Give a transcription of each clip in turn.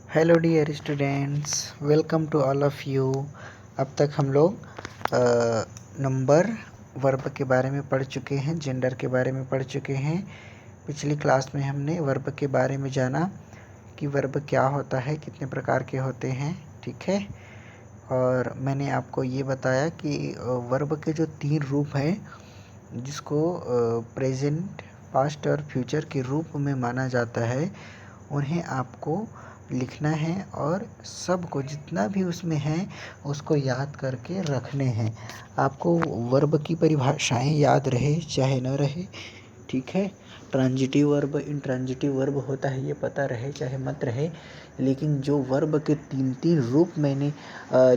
Hello dear students, welcome to all of you. अब तक हम लोग नंबर, वर्ब के बारे में पढ़ चुके हैं, जेंडर के बारे में पढ़ चुके हैं। पिछली क्लास में हमने वर्ब के बारे में जाना कि वर्ब क्या होता है, कितने प्रकार के होते हैं, ठीक है। और मैंने आपको ये बताया कि वर्ब के जो 3 रूप हैं, जिसको प्रेजेंट, पास्ट और फ्यूचर के रूप में माना जाता है, उन्हें आपको लिखना है और सबको जितना भी उसमें है उसको याद करके रखने हैं। आपको वर्ब की परिभाषाएं याद रहे चाहे न रहे, ठीक है। ट्रांजिटिव वर्ब, इंट्रांजिटिव वर्ब होता है, ये पता रहे चाहे मत रहे, लेकिन जो वर्ब के 3 रूप मैंने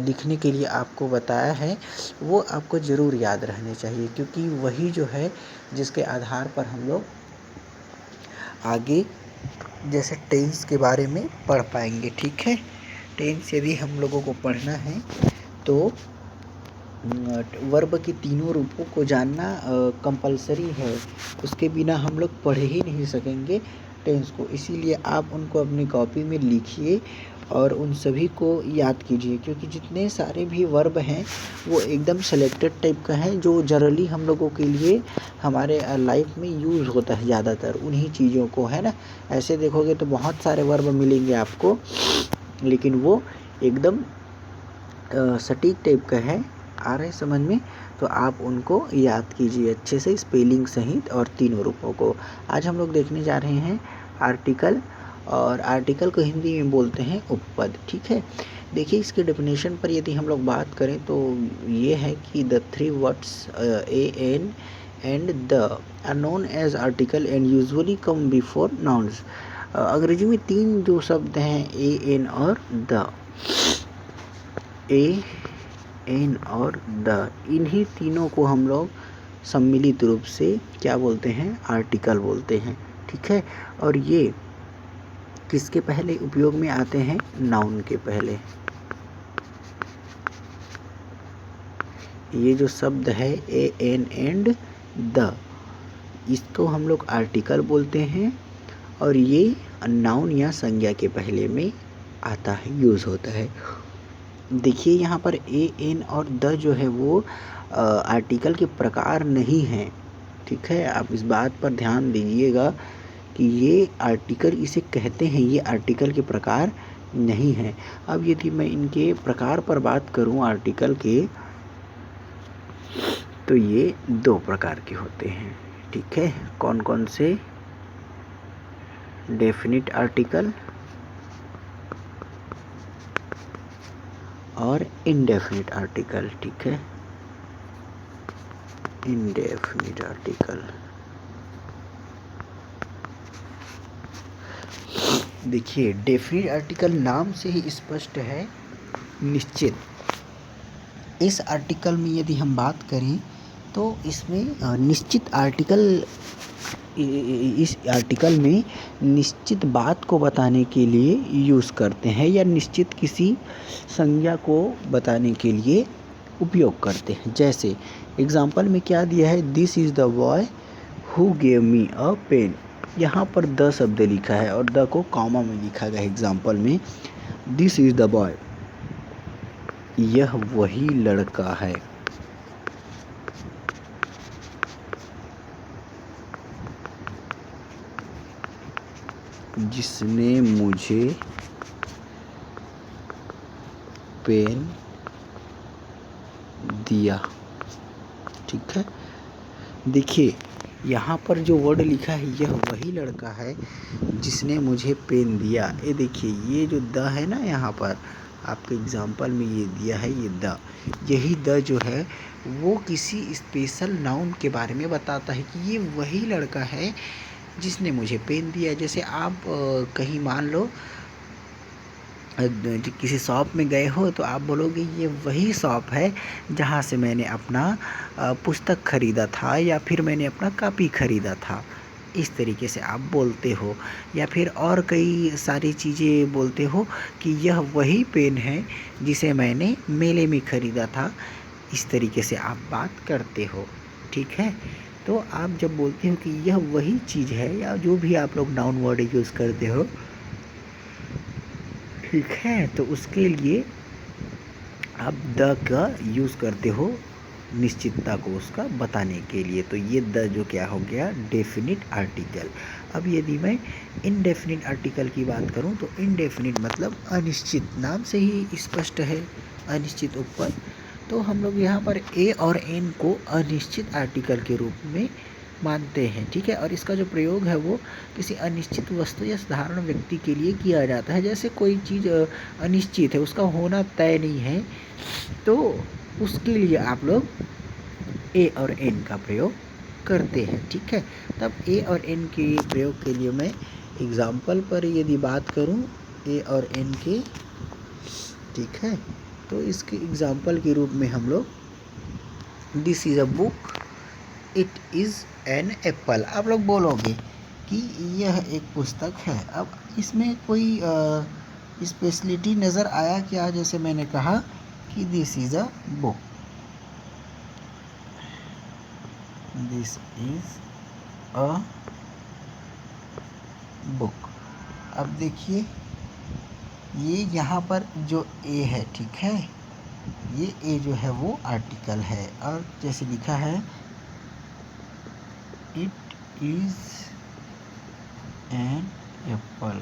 लिखने के लिए आपको बताया है वो आपको ज़रूर याद रहने चाहिए, क्योंकि वही जो है जिसके आधार पर हम लोग आगे जैसे टेंस के बारे में पढ़ पाएंगे, ठीक है। टेंस यदि हम लोगों को पढ़ना है तो वर्ब के तीनों रूपों को जानना कंपलसरी है, उसके बिना हम लोग पढ़ ही नहीं सकेंगे टेंस को। इसीलिए आप उनको अपनी कॉपी में लिखिए और उन सभी को याद कीजिए, क्योंकि जितने सारे भी वर्ब हैं वो एकदम सेलेक्टेड टाइप का है, जो जनरली हम लोगों के लिए हमारे लाइफ में यूज़ होता है ज़्यादातर उन्हीं चीज़ों को, है ना। ऐसे देखोगे तो बहुत सारे वर्ब मिलेंगे आपको, लेकिन वो एकदम सटीक टाइप का है। आ रहे समझ में? तो आप उनको याद कीजिए अच्छे से, स्पेलिंग सहित और तीनों रूपों को। आज हम लोग देखने जा रहे हैं आर्टिकल, और आर्टिकल को हिंदी में बोलते हैं उपपद, ठीक है। देखिए, इसके डेफिनेशन पर यदि हम लोग बात करें तो ये है कि the 3 words a an and the are known as article and usually come before nouns. अंग्रेजी में 3 जो शब्द हैं, ए एन और द, ए एन और द, इन्हीं तीनों को हम लोग सम्मिलित रूप से क्या बोलते हैं? आर्टिकल बोलते हैं, ठीक है। और ये किसके पहले उपयोग में आते हैं? नाउन के पहले। ये जो शब्द है ए एन एंड द, इसको हम लोग आर्टिकल बोलते हैं, और ये नाउन या संज्ञा के पहले में आता है, यूज़ होता है। देखिए यहाँ पर ए एन और द जो है वो आर्टिकल के प्रकार नहीं हैं, ठीक है। आप इस बात पर ध्यान दीजिएगा कि ये आर्टिकल इसे कहते हैं, ये आर्टिकल के प्रकार नहीं है। अब यदि मैं इनके प्रकार पर बात करूं आर्टिकल के, तो ये 2 प्रकार के होते हैं, ठीक है। कौन कौन से? डेफिनिट आर्टिकल और इनडेफिनिट आर्टिकल, ठीक है। इनडेफिनिट आर्टिकल, देखिए डेफिनिट आर्टिकल नाम से ही स्पष्ट है, निश्चित। इस आर्टिकल में यदि हम बात करें तो इसमें निश्चित आर्टिकल, इस आर्टिकल में निश्चित बात को बताने के लिए यूज़ करते हैं, या निश्चित किसी संज्ञा को बताने के लिए उपयोग करते हैं। जैसे एग्जाम्पल में क्या दिया है? This is the boy who gave me a pen. यहाँ पर द शब्द लिखा है और द को कॉमा में लिखा गया है एग्जाम्पल में। दिस इज़ द बॉय, यह वही लड़का है जिसने मुझे पेन दिया, ठीक है। देखिए यहाँ पर जो वर्ड लिखा है, यह वही लड़का है जिसने मुझे पेन दिया। ये देखिए, ये जो द है ना, यहाँ पर आपके एग्जाम्पल में ये दिया है, ये द, यही द जो है वो किसी स्पेशल नाउन के बारे में बताता है कि ये वही लड़का है जिसने मुझे पेन दिया। जैसे आप कहीं मान लो किसी शॉप में गए हो, तो आप बोलोगे ये वही शॉप है जहाँ से मैंने अपना पुस्तक खरीदा था, या फिर मैंने अपना कॉपी खरीदा था। इस तरीके से आप बोलते हो, या फिर और कई सारी चीज़ें बोलते हो कि यह वही पेन है जिसे मैंने मेले में खरीदा था। इस तरीके से आप बात करते हो, ठीक है। तो आप जब बोलते हो कि यह वही चीज़ है, या जो भी आप लोग नाउन वर्ड यूज़ करते हो, ठीक है, तो उसके लिए आप द का यूज़ करते हो निश्चितता को उसका बताने के लिए। तो ये द जो क्या हो गया, डेफिनिट आर्टिकल। अब यदि मैं इनडेफिनिट आर्टिकल की बात करूं तो इनडेफिनिट मतलब अनिश्चित, नाम से ही स्पष्ट है, अनिश्चित उपपद। तो हम लोग यहाँ पर ए और एन को अनिश्चित आर्टिकल के रूप में मानते हैं, ठीक है। और इसका जो प्रयोग है वो किसी अनिश्चित वस्तु या साधारण व्यक्ति के लिए किया जाता है। जैसे कोई चीज़ अनिश्चित है, उसका होना तय नहीं है, तो उसके लिए आप लोग ए और एन का प्रयोग करते हैं, ठीक है। तब ए और एन के प्रयोग के लिए मैं एग्जाम्पल पर यदि बात करूं ए और एन के, ठीक है, तो इसके एग्जाम्पल के रूप में हम लोग this is a book, it is an apple. आप लोग बोलोगे कि यह एक पुस्तक है। अब इसमें कोई स्पेशलिटी नज़र आया क्या? जैसे मैंने कहा कि this is a book, this is a book. अब देखिए ये यहाँ पर जो ए है, ठीक है, ये ए जो है वो आर्टिकल है, और जैसे लिखा है इट इज़ एन एप्पल,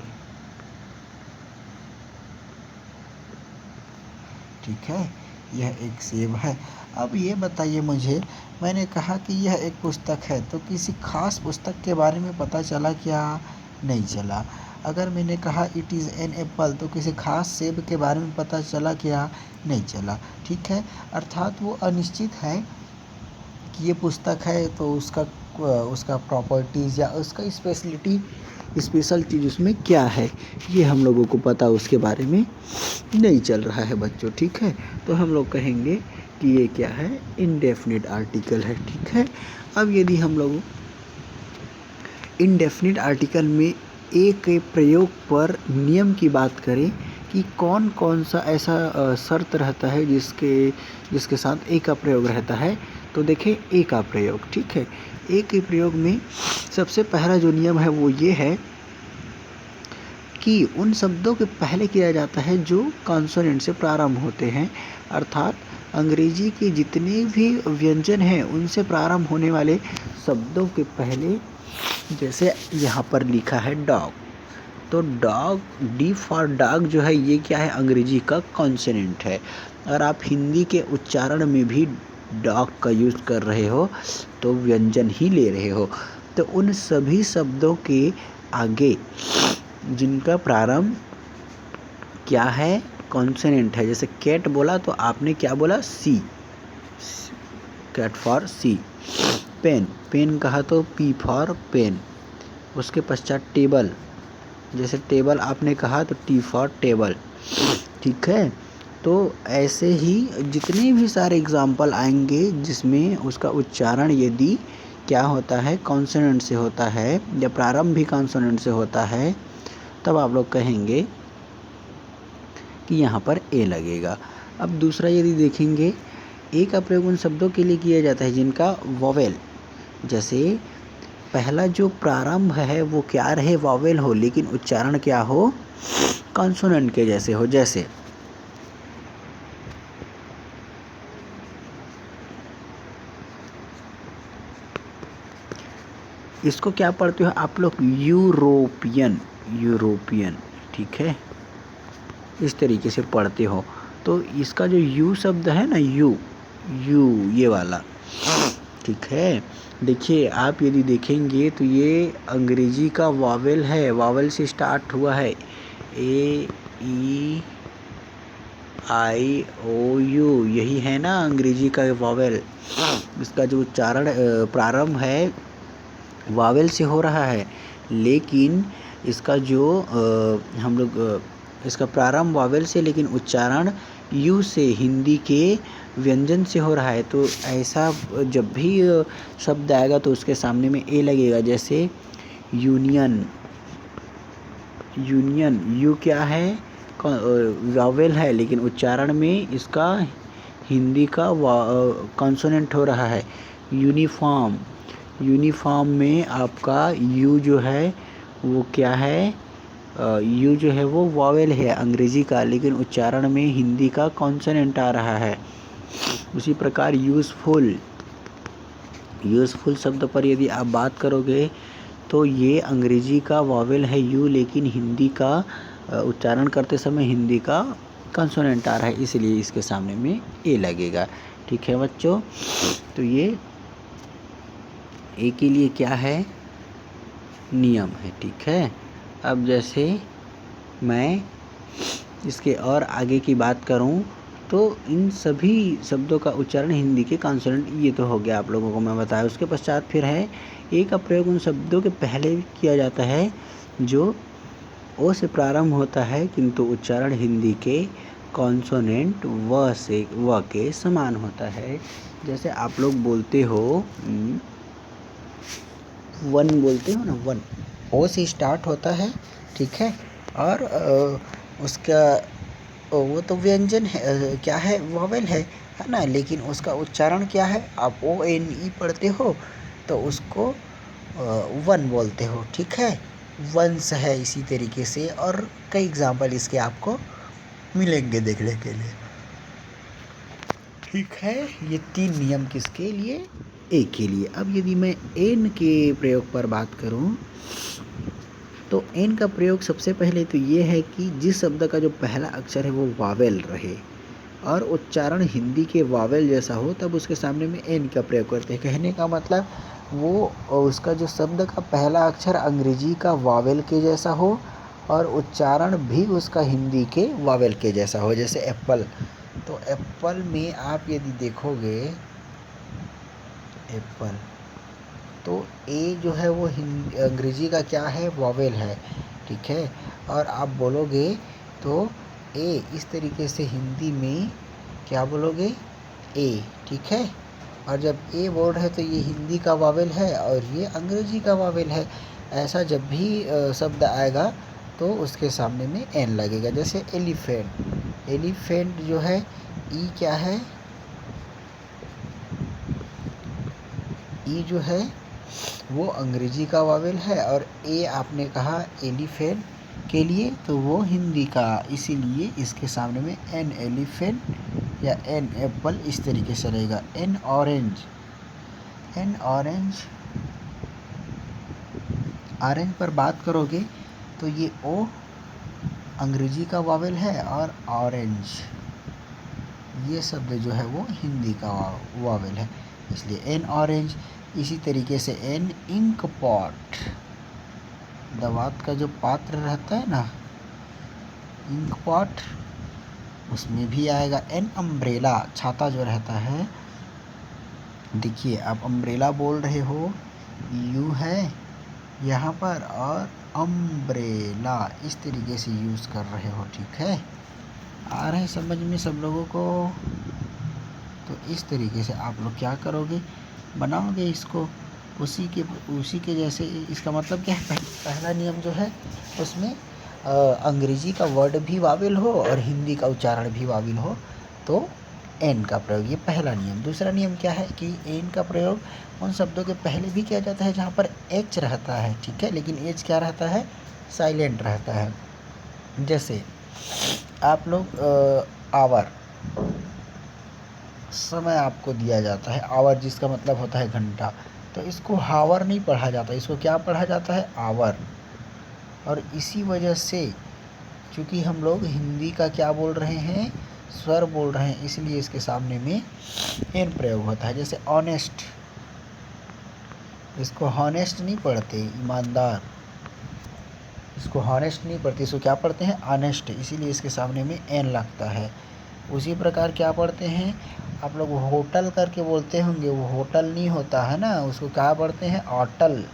ठीक है, यह एक सेब है। अब ये बताइए मुझे, मैंने कहा कि यह एक पुस्तक है, तो किसी खास पुस्तक के बारे में पता चला क्या? नहीं चला। अगर मैंने कहा इट इज़ एन एप्पल, तो किसी खास सेब के बारे में पता चला क्या? नहीं चला, ठीक है। अर्थात वो अनिश्चित है कि ये पुस्तक है, तो उसका प्रॉपर्टीज़ या उसका स्पेशल चीज़ उसमें क्या है, ये हम लोगों को पता उसके बारे में नहीं चल रहा है बच्चों, ठीक है। तो हम लोग कहेंगे कि ये क्या है, इनडेफिनिट आर्टिकल है, ठीक है। अब यदि हम लोग इनडेफिनिट आर्टिकल में ए के प्रयोग पर नियम की बात करें कि कौन कौन सा ऐसा शर्त रहता है जिसके साथ ए का प्रयोग रहता है, तो देखें ए का प्रयोग, ठीक है। ए के प्रयोग में सबसे पहला जो नियम है वो ये है कि उन शब्दों के पहले किया जाता है जो कॉन्सोनेंट से प्रारंभ होते हैं। अर्थात अंग्रेजी के जितने भी व्यंजन हैं उनसे प्रारंभ होने वाले शब्दों के पहले, जैसे यहाँ पर लिखा है डॉग, तो डॉग, डी फॉर डॉग जो है ये क्या है, अंग्रेजी का कॉन्सोनेंट है। और आप हिंदी के उच्चारण में भी डॉग का यूज़ कर रहे हो तो व्यंजन ही ले रहे हो। तो उन सभी शब्दों के आगे जिनका प्रारंभ क्या है, कॉन्सोनेंट है। जैसे कैट बोला तो आपने क्या बोला, C, cat for C. Pen, pen कहा तो पी फॉर पेन। उसके पश्चात टेबल, जैसे टेबल आपने कहा तो टी फॉर टेबल, ठीक है। तो ऐसे ही जितने भी सारे एग्जाम्पल आएंगे जिसमें उसका उच्चारण यदि क्या होता है, कॉन्सोनेंट से होता है या प्रारंभ भी कॉन्सोनेंट से होता है, तब आप लोग कहेंगे कि यहाँ पर ए लगेगा। अब दूसरा यदि देखेंगे, ए का प्रयोग उन शब्दों के लिए किया जाता है जिनका वॉवेल, जैसे पहला जो प्रारंभ है वो क्या रहे, वॉवेल हो, लेकिन उच्चारण क्या हो, कॉन्सोनेंट के जैसे हो। जैसे इसको क्या पढ़ते हो आप लोग, यूरोपियन, यूरोपियन, ठीक है, इस तरीके से पढ़ते हो। तो इसका जो यू शब्द है ना, यू, ये वाला, ठीक है। देखिए आप यदि देखेंगे तो ये अंग्रेजी का वावेल है, वावेल से स्टार्ट हुआ है, ए ई आई ओ यू, यही है ना अंग्रेजी का वावेल। इसका जो उच्चारण प्रारंभ है वावेल से हो रहा है, लेकिन इसका जो हम लोग इसका प्रारंभ वावेल से, लेकिन उच्चारण यू से, हिंदी के व्यंजन से हो रहा है। तो ऐसा जब भी शब्द आएगा तो उसके सामने में ए लगेगा। जैसे यूनियन, यूनियन, यू क्या है, वावेल है, लेकिन उच्चारण में इसका हिंदी का कॉन्सोनेंट हो रहा है। यूनिफॉर्म, यूनिफॉर्म में आपका यू जो है वो क्या है, यू जो है वो वॉवेल है अंग्रेजी का, लेकिन उच्चारण में हिंदी का कॉन्सोनेंट आ रहा है। उसी प्रकार यूज़फुल शब्द पर यदि आप बात करोगे तो ये अंग्रेजी का वॉवेल है यू, लेकिन हिंदी का उच्चारण करते समय हिंदी का कंसोनेंट आ रहा है, इसलिए इसके सामने में ए लगेगा। ठीक है बच्चों, तो ये ए के लिए क्या है, नियम है। ठीक है, अब जैसे मैं इसके और आगे की बात करूं तो इन सभी शब्दों का उच्चारण हिंदी के कॉन्सोनेंट, ये तो हो गया आप लोगों को मैं बताया। उसके पश्चात फिर है ए का प्रयोग उन शब्दों के पहले किया जाता है जो ओ से प्रारंभ होता है, किंतु उच्चारण हिंदी के कॉन्सोनेंट व के समान होता है। जैसे आप लोग बोलते हो वन, बोलते हो ना, वन ओ से स्टार्ट होता है। ठीक है, और उसका वो तो व्यंजन है, क्या है, वॉवेल है ना, लेकिन उसका उच्चारण क्या है, आप ओ एन ई पढ़ते हो तो उसको वन बोलते हो। ठीक है, वंस है इसी तरीके से, और कई एग्जाम्पल इसके आपको मिलेंगे देखने के लिए। ठीक है, ये 3 नियम किसके लिए, ए के लिए। अब यदि मैं एन के प्रयोग पर बात करूं तो एन का प्रयोग सबसे पहले तो ये है कि जिस शब्द का जो पहला अक्षर है वो वावेल रहे और उच्चारण हिंदी के वावेल जैसा हो, तब उसके सामने में एन का प्रयोग करते हैं। कहने का मतलब वो उसका जो शब्द का पहला अक्षर अंग्रेजी का वावेल के जैसा हो और उच्चारण भी उसका हिंदी के वावेल के जैसा हो। जैसे एप्पल, तो एप्पल में आप यदि देखोगे एप्पल, तो ए जो है वो अंग्रेजी का क्या है, वॉवेल है। ठीक है, और आप बोलोगे तो ए इस तरीके से हिंदी में क्या बोलोगे, ए। ठीक है, और जब ए बोल रहे तो ये हिंदी का वॉवेल है और ये अंग्रेजी का वॉवेल है। ऐसा जब भी शब्द आएगा तो उसके सामने में एन लगेगा। जैसे एलिफेंट, एलिफेंट जो है ई क्या है, ई जो है वो अंग्रेजी का वावेल है, और ए आपने कहा एलिफेंट के लिए तो वो हिंदी का, इसीलिए इसके सामने में एन एलिफेंट या एन एप्पल इस तरीके से रहेगा। N orange, N orange, orange पर बात करोगे तो ये ओ अंग्रेजी का वावेल है और ऑरेंज ये शब्द जो है वो हिंदी का वावेल है, इसलिए एन ऑरेंज। इसी तरीके से एन इंक पॉट, दवात का जो पात्र रहता है ना, इंक पॉट, उसमें भी आएगा। एन अम्ब्रेला, छाता जो रहता है, देखिए आप अम्ब्रेला बोल रहे हो, यू है यहाँ पर और अम्ब्रेला इस तरीके से यूज़ कर रहे हो। ठीक है, आ रहे हैं समझ में सब लोगों को। तो इस तरीके से आप लोग क्या करोगे, बनाओगे इसको उसी के जैसे। इसका मतलब क्या है, पहला नियम जो है उसमें अंग्रेजी का वर्ड भी वावेल हो और हिंदी का उच्चारण भी वावेल हो तो एन का प्रयोग, ये पहला नियम। दूसरा नियम क्या है कि एन का प्रयोग उन शब्दों के पहले भी किया जाता है जहाँ पर एच रहता है। ठीक है, लेकिन एच क्या रहता है, साइलेंट रहता है। जैसे आप लोग आवर, समय आपको दिया जाता है, आवर जिसका मतलब होता है घंटा, तो इसको हावर नहीं पढ़ा जाता, इसको क्या पढ़ा जाता है, आवर। और इसी वजह से चूँकि हम लोग हिंदी का क्या बोल रहे हैं, स्वर बोल रहे हैं, इसलिए इसके सामने में एन प्रयोग होता है। जैसे ऑनेस्ट, इसको हॉनेस्ट नहीं पढ़ते, ईमानदार, इसको हॉनेस्ट नहीं पढ़ते, इसको क्या पढ़ते हैं, ऑनेस्ट, इसीलिए इसके सामने में एन लगता है। उसी प्रकार क्या पढ़ते हैं आप लोग, होटल करके बोलते होंगे, वो होटल नहीं होता है ना, उसको क्या पढ़ते हैं, ऑटल,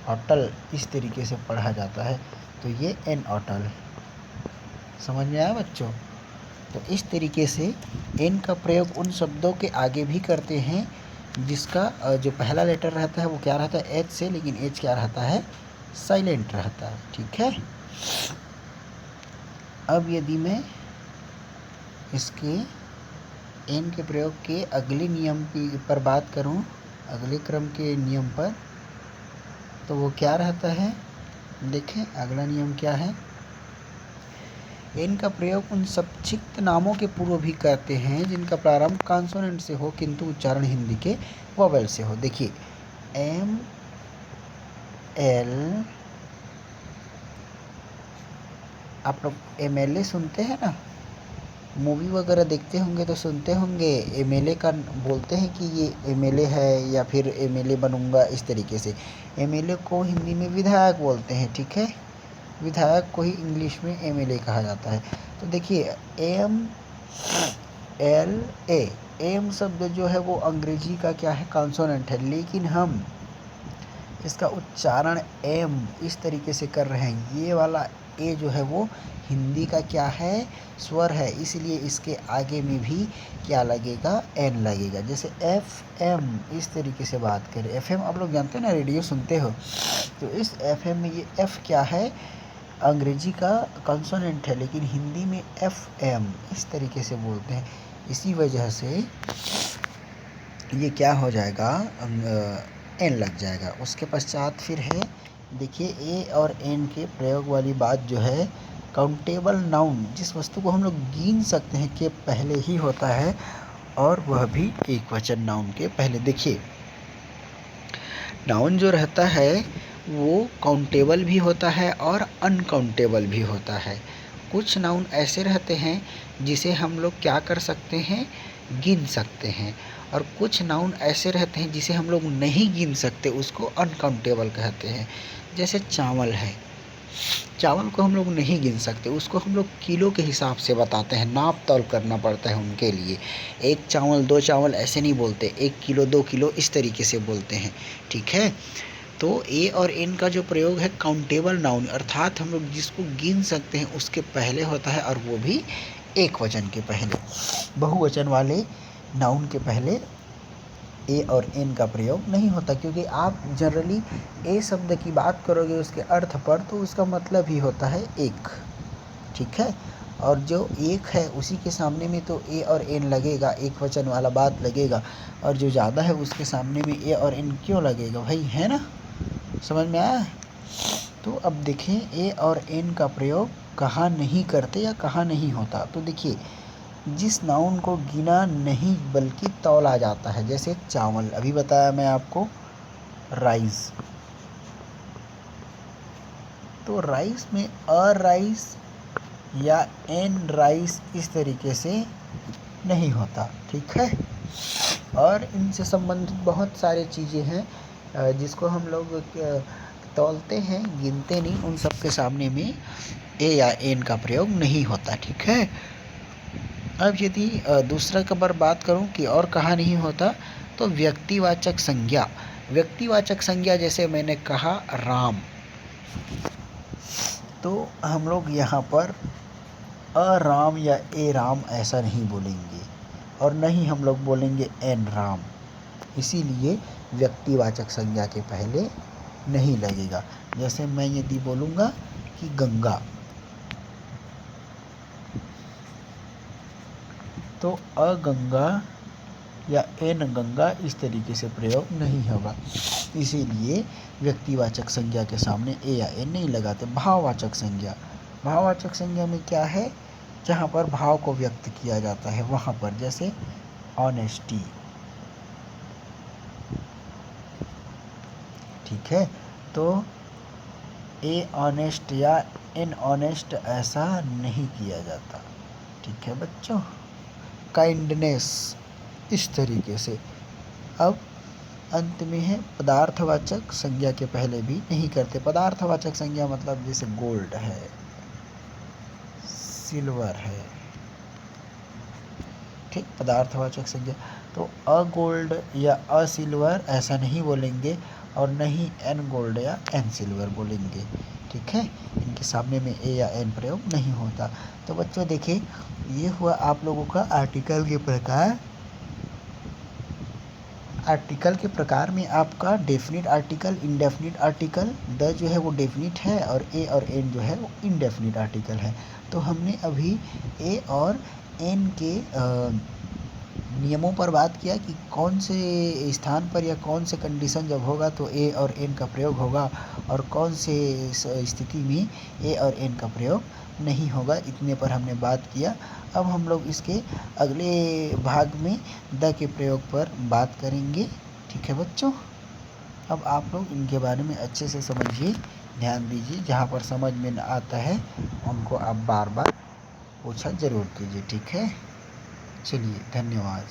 ऑटल इस तरीके से पढ़ा जाता है। तो ये एन ऑटल, समझ में आया बच्चों। तो इस तरीके से एन का प्रयोग उन शब्दों के आगे भी करते हैं जिसका जो पहला लेटर रहता है वो क्या रहता है, एच से, लेकिन एच क्या रहता है, साइलेंट रहता है। ठीक है, अब यदि मैं इसके एन के प्रयोग के अगले नियम की पर बात करूं, अगले क्रम के नियम पर, तो वो क्या रहता है, देखें अगला नियम क्या है। एन का प्रयोग उन संक्षिप्त नामों के पूर्व भी करते हैं जिनका प्रारंभ कॉन्सोनेंट से हो किंतु उच्चारण हिंदी के वोवेल से हो। देखिए एम एल, आप लोग एमएलए सुनते हैं ना, मूवी वगैरह देखते होंगे तो सुनते होंगे एमएलए का बोलते हैं कि ये एमएलए है या फिर एमएलए बनूंगा, इस तरीके से। एमएलए को हिंदी में विधायक बोलते हैं, ठीक है। विधायक को ही इंग्लिश में एमएलए कहा जाता है। तो देखिए एम एल ए, एम शब्द जो है वो अंग्रेजी का क्या है, कॉन्सोनेंट है, लेकिन हम इसका उच्चारण एम इस तरीके से कर रहे हैं। ये वाला ए जो है वो हिंदी का क्या है, स्वर है, इसलिए इसके आगे में भी क्या लगेगा, एन लगेगा। जैसे एफ एम, इस तरीके से बात करें। एफ एम आप लोग जानते हैं ना, रेडियो सुनते हो, तो इस एफ एम में ये एफ क्या है, अंग्रेजी का कॉन्सोनेंट है, लेकिन हिंदी में एफ एम इस तरीके से बोलते हैं। इसी वजह से ये क्या हो जाएगा, एन लग जाएगा। उसके पश्चात फिर है, देखिए ए और एन के प्रयोग वाली बात जो है, काउंटेबल नाउन, जिस वस्तु को हम लोग गिन सकते हैं के पहले ही होता है, और वह भी एक वचन नाउन के पहले। देखिए नाउन जो रहता है वो काउंटेबल भी होता है और अनकाउंटेबल भी होता है। कुछ नाउन ऐसे रहते हैं जिसे हम लोग क्या कर सकते हैं, गिन सकते हैं, और कुछ नाउन ऐसे रहते हैं जिसे हम लोग नहीं गिन सकते, उसको अनकाउंटेबल कहते हैं। जैसे चावल है, चावल को हम लोग नहीं गिन सकते, उसको हम लोग किलो के हिसाब से बताते हैं, नाप तौल करना पड़ता है उनके लिए। एक चावल दो चावल ऐसे नहीं बोलते, 1 किलो 2 किलो इस तरीके से बोलते हैं, ठीक है। तो ए और एन का जो प्रयोग है काउंटेबल नाउन, अर्थात हम लोग जिसको गिन सकते हैं उसके पहले होता है, और वो भी एक वचन के पहले। बहुवचन वाले नाउन के पहले ए और एन का प्रयोग नहीं होता, क्योंकि आप जनरली ए शब्द की बात करोगे उसके अर्थ पर, तो उसका मतलब ही होता है एक, ठीक है। और जो एक है उसी के सामने में तो ए और एन लगेगा, एक वचन वाला बात लगेगा, और जो ज़्यादा है उसके सामने में ए और एन क्यों लगेगा भाई, है ना, समझ में आया। तो अब देखें ए और एन का प्रयोग कहाँ नहीं करते या कहाँ नहीं होता। तो देखिए जिस नाउन को गिना नहीं बल्कि तौला जाता है, जैसे चावल, अभी बताया मैं आपको, राइस, तो राइस में अ राइस या एन राइस इस तरीके से नहीं होता, ठीक है। और इनसे संबंधित बहुत सारी चीज़ें हैं जिसको हम लोग तौलते हैं, गिनते नहीं, उन सब के सामने में ए या एन का प्रयोग नहीं होता, ठीक है। अब यदि दूसरा का बात करूं कि और कहाँ नहीं होता, तो व्यक्तिवाचक संज्ञा, व्यक्तिवाचक संज्ञा जैसे मैंने कहा राम, तो हम लोग यहाँ पर अ राम या ए राम ऐसा नहीं बोलेंगे, और नहीं हम लोग बोलेंगे एन राम, इसीलिए व्यक्तिवाचक संज्ञा के पहले नहीं लगेगा। जैसे मैं यदि बोलूँगा कि गंगा, तो अगंगा या एन गंगा इस तरीके से प्रयोग नहीं होगा, इसीलिए व्यक्तिवाचक संज्ञा के सामने ए या एन नहीं लगाते। भाववाचक संज्ञा, भाववाचक संज्ञा में क्या है, जहाँ पर भाव को व्यक्त किया जाता है वहाँ पर, जैसे ऑनेस्टी, ठीक है। तो ए ऑनेस्ट या इन ऑनेस्ट ऐसा नहीं किया जाता, ठीक है बच्चों। काइंडनेस, इस तरीके से। अब अंत में है पदार्थवाचक संज्ञा के पहले भी नहीं करते। पदार्थवाचक संज्ञा मतलब जैसे गोल्ड है, सिल्वर है, ठीक, पदार्थवाचक संज्ञा। तो अ गोल्ड या अ सिल्वर ऐसा नहीं बोलेंगे, और नहीं एन गोल्ड या एन सिल्वर बोलेंगे, ठीक है। इनके सामने में ए या एन प्रयोग नहीं होता। तो बच्चों देखिए ये हुआ आप लोगों का आर्टिकल के प्रकार। आर्टिकल के प्रकार में आपका definite article, indefinite article, the जो है वो डेफिनिट है और ए और एन जो है वो इनडेफिनिट आर्टिकल है। तो हमने अभी ए और एन के नियमों पर बात किया कि कौन से स्थान पर या कौन से कंडीशन जब होगा तो ए और एन का प्रयोग होगा और कौन से स्थिति में ए और एन का प्रयोग नहीं होगा, इतने पर हमने बात किया। अब हम लोग इसके अगले भाग में द के प्रयोग पर बात करेंगे। ठीक है बच्चों, अब आप लोग इनके बारे में अच्छे से समझिए, ध्यान दीजिए। जहाँ पर समझ में न आता है उनको आप बार बार पूछा ज़रूर कीजिए। ठीक है, चलिए धन्यवाद।